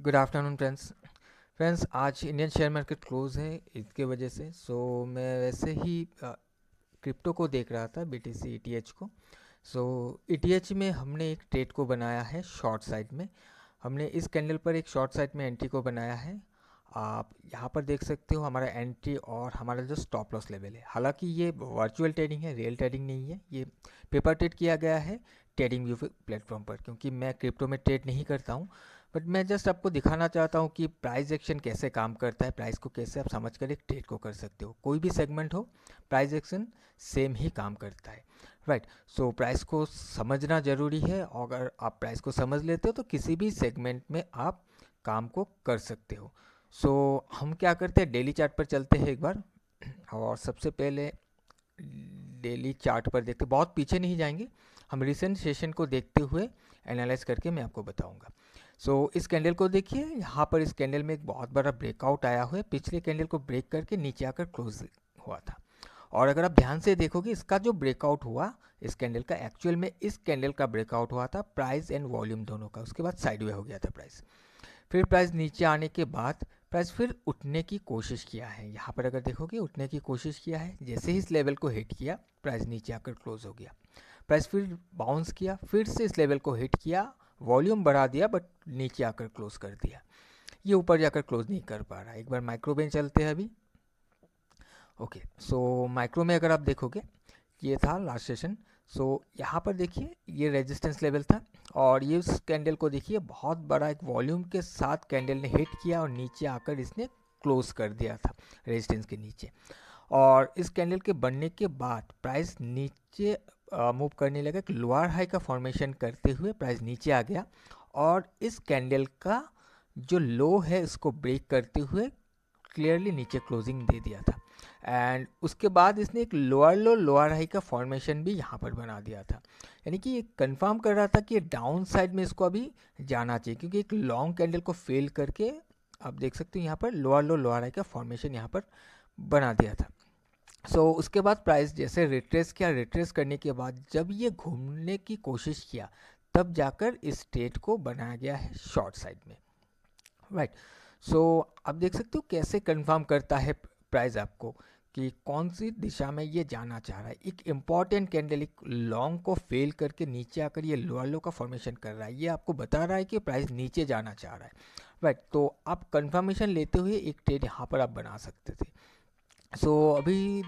Good afternoon friends आज Indian share market close है इसके वजह से। मैं वैसे ही क्रिप्टो को देख रहा था, BTC ETH को। ETH में हमने एक ट्रेड को बनाया है शॉर्ट साइड में। हमने इस कैंडल पर एक शॉर्ट साइड में एंट्री को बनाया है। आप यहाँ पर देख सकते हो हमारा एंट्री और हमारा जो स्टॉप लॉस लेवल है। हालांकि ये वर्चुअल ट्रेडिंग है, रियल ट्रेडिंग नहीं है। ये पेपर ट्रेड किया गया है ट्रेडिंग व्यू प्लेटफॉर्म पर, क्योंकि मैं क्रिप्टो में ट्रेड नहीं करता हूँ। बट मैं जस्ट आपको दिखाना चाहता हूँ कि प्राइस एक्शन कैसे काम करता है, प्राइस को कैसे आप समझ कर एक ट्रेड को कर सकते हो। कोई भी सेगमेंट हो, प्राइस एक्शन सेम ही काम करता है। राइट। प्राइस को समझना ज़रूरी है, और अगर आप प्राइस को समझ लेते हो तो किसी भी सेगमेंट में आप काम को कर सकते हो। हम क्या करते हैं, डेली चार्ट पर चलते हैं एक बार। और सबसे पहले डेली चार्ट पर देखते, बहुत पीछे नहीं जाएंगे, हम रिसेंट सेशन को देखते हुए एनालाइज करके मैं आपको बताऊंगा। इस कैंडल को देखिए, यहाँ पर इस कैंडल में एक बहुत बड़ा ब्रेकआउट आया हुआ है। पिछले कैंडल को ब्रेक करके नीचे आकर क्लोज हुआ था। और अगर आप ध्यान से देखोगे, इसका जो ब्रेकआउट हुआ इस कैंडल का, एक्चुअल में इस कैंडल का ब्रेकआउट हुआ था प्राइस एंड वॉल्यूम दोनों का। उसके बाद साइडवे हो गया था प्राइस। फिर प्राइस नीचे आने के बाद प्राइस फिर उठने की कोशिश किया है। यहाँ पर अगर देखोगे, उठने की कोशिश किया है। जैसे ही इस लेवल को हिट किया, प्राइस नीचे आकर क्लोज हो गया। प्राइस फिर बाउंस किया, फिर से इस लेवल को हिट किया, वॉल्यूम बढ़ा दिया, बट नीचे आकर क्लोज कर दिया। ये ऊपर जाकर क्लोज नहीं कर पा रहा। एक बार माइक्रो में चलते हैं अभी। ओके, माइक्रो में अगर आप देखोगे, ये था लास्ट सेशन। यहाँ पर देखिए, ये रेजिस्टेंस लेवल था, और ये उस कैंडल को देखिए, बहुत बड़ा एक वॉल्यूम के साथ कैंडल ने हिट किया और नीचे आकर इसने क्लोज कर दिया था रेजिस्टेंस के नीचे। और इस कैंडल के बनने के बाद प्राइस नीचे मूव करने लगा। एक लोअर हाई का फॉर्मेशन करते हुए प्राइस नीचे आ गया, और इस कैंडल का जो लो है इसको ब्रेक करते हुए क्लियरली नीचे क्लोजिंग दे दिया था। एंड उसके बाद इसने एक लोअर लो लोअर हाई का फॉर्मेशन भी यहाँ पर बना दिया था। यानी कि ये कंफर्म कर रहा था कि डाउन साइड में इसको अभी जाना चाहिए, क्योंकि एक लॉन्ग कैंडल को फेल करके आप देख सकते हो यहाँ पर लोअर लो लोअर हाई का फॉर्मेशन यहाँ पर बना दिया था। उसके बाद प्राइस जैसे रिट्रेस किया, रिट्रेस करने के बाद जब ये घूमने की कोशिश किया, तब जाकर इस ट्रेड को बनाया गया है शॉर्ट साइड में। राइट। आप देख सकते हो कैसे कंफर्म करता है प्राइस आपको कि कौन सी दिशा में ये जाना चाह रहा है। एक इम्पॉर्टेंट कैंडल एक लॉन्ग को फेल करके नीचे आकर ये लोअर लो का फॉर्मेशन कर रहा है। ये आपको बता रहा है कि प्राइस नीचे जाना चाह रहा है। राइट। आप कंफर्मेशन लेते हुए एक ट्रेड यहाँ पर आप बना सकते थे। अभी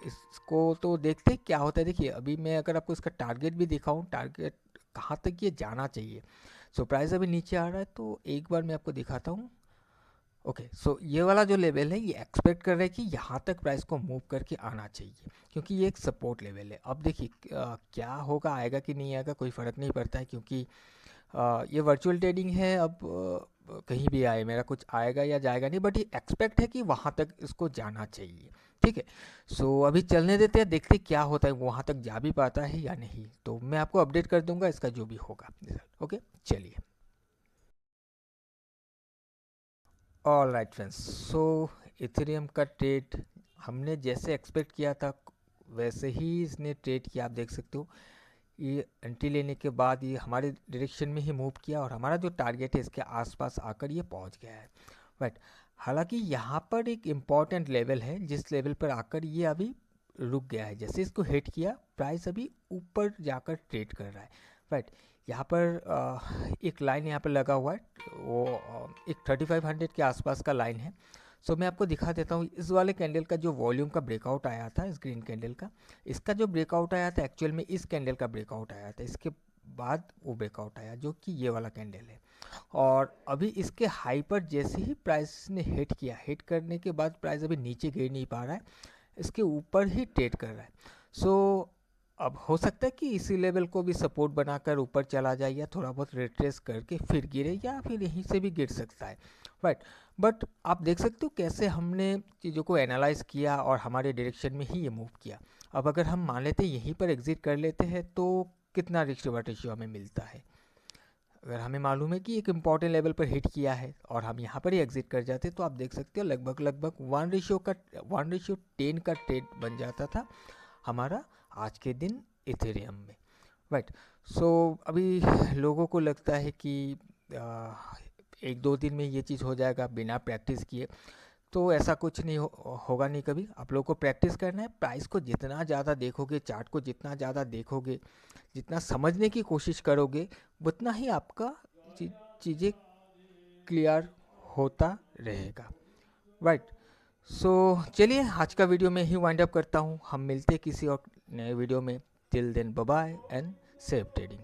इसको तो देखते हैं क्या होता है। देखिए, अभी मैं अगर आपको इसका टारगेट भी दिखाऊं, टारगेट कहाँ तक ये जाना चाहिए। प्राइस अभी नीचे आ रहा है, तो एक बार मैं आपको दिखाता हूँ। ओके, ये वाला जो लेवल है, ये एक्सपेक्ट कर रहे हैं कि यहाँ तक प्राइस को मूव करके आना चाहिए, क्योंकि ये एक सपोर्ट लेवल है। अब देखिए क्या होगा, आएगा कि नहीं आएगा कोई फ़र्क नहीं पड़ता है, क्योंकि ये वर्चुअल ट्रेडिंग है। अब कहीं भी आए, मेरा कुछ आएगा या जाएगा नहीं, बट ये एक्सपेक्ट है कि वहाँ तक इसको जाना चाहिए। ठीक है। अभी चलने देते हैं, देखते हैं क्या होता है, वहाँ तक जा भी पाता है या नहीं। तो मैं आपको अपडेट कर दूंगा इसका जो भी होगा। ओके, चलिए। ऑल राइट फ्रेंड्स, इथेरियम का ट्रेड हमने जैसे एक्सपेक्ट किया था वैसे ही इसने ट्रेड किया। आप देख सकते हो, ये एंट्री लेने के बाद ये हमारे डायरेक्शन में ही मूव किया, और हमारा जो टारगेट है इसके आसपास आकर ये पहुंच गया है। राइट। हालांकि यहाँ पर एक इम्पॉर्टेंट लेवल है, जिस लेवल पर आकर ये अभी रुक गया है। जैसे इसको हिट किया, प्राइस अभी ऊपर जाकर ट्रेड कर रहा है। राइट। यहाँ पर एक लाइन यहाँ पर लगा हुआ है, वो एक 3500 के आसपास का लाइन है। मैं आपको दिखा देता हूँ। इस वाले कैंडल का जो वॉल्यूम का ब्रेकआउट आया था, इस ग्रीन कैंडल का, इसका जो ब्रेकआउट आया था एक्चुअल में इस कैंडल का ब्रेकआउट आया था। इसके बाद वो ब्रेकआउट आया जो कि ये वाला कैंडल है। और अभी इसके हाई पर जैसे ही प्राइस ने हिट किया, हिट करने के बाद प्राइस अभी नीचे गिर नहीं पा रहा है, इसके ऊपर ही ट्रेड कर रहा है। अब हो सकता है कि इसी लेवल को भी सपोर्ट बनाकर ऊपर चला जाए, या थोड़ा बहुत रिट्रेस करके फिर गिरे, या फिर यहीं से भी गिर सकता है। राइट। बट आप देख सकते हो कैसे हमने चीज़ों को एनालाइज किया और हमारे डायरेक्शन में ही ये मूव किया। अब अगर हम मान लेते हैं यहीं पर एग्जिट कर लेते हैं, तो कितना रिस्क रिवॉर्ड रेशियो हमें मिलता है। अगर हमें मालूम है कि एक इम्पॉर्टेंट लेवल पर हिट किया है और हम यहाँ पर ही एग्जिट कर जाते, तो आप देख सकते हो लगभग लगभग 1:10 का ट्रेड बन जाता था हमारा आज के दिन इथेरियम में। राइट। अभी लोगों को लगता है कि एक दो दिन में ये चीज़ हो जाएगा बिना प्रैक्टिस किए, तो ऐसा कुछ नहीं होगा नहीं कभी। आप लोगों को प्रैक्टिस करना है। प्राइस को जितना ज़्यादा देखोगे, चार्ट को जितना ज़्यादा देखोगे, जितना समझने की कोशिश करोगे, उतना ही आपका चीज़ें क्लियर होता रहेगा, राइट। सो चलिए आज का वीडियो में ही वाइंड अप करता हूँ। हम मिलते हैं किसी और नए वीडियो में। Till then bye bye and safe trading.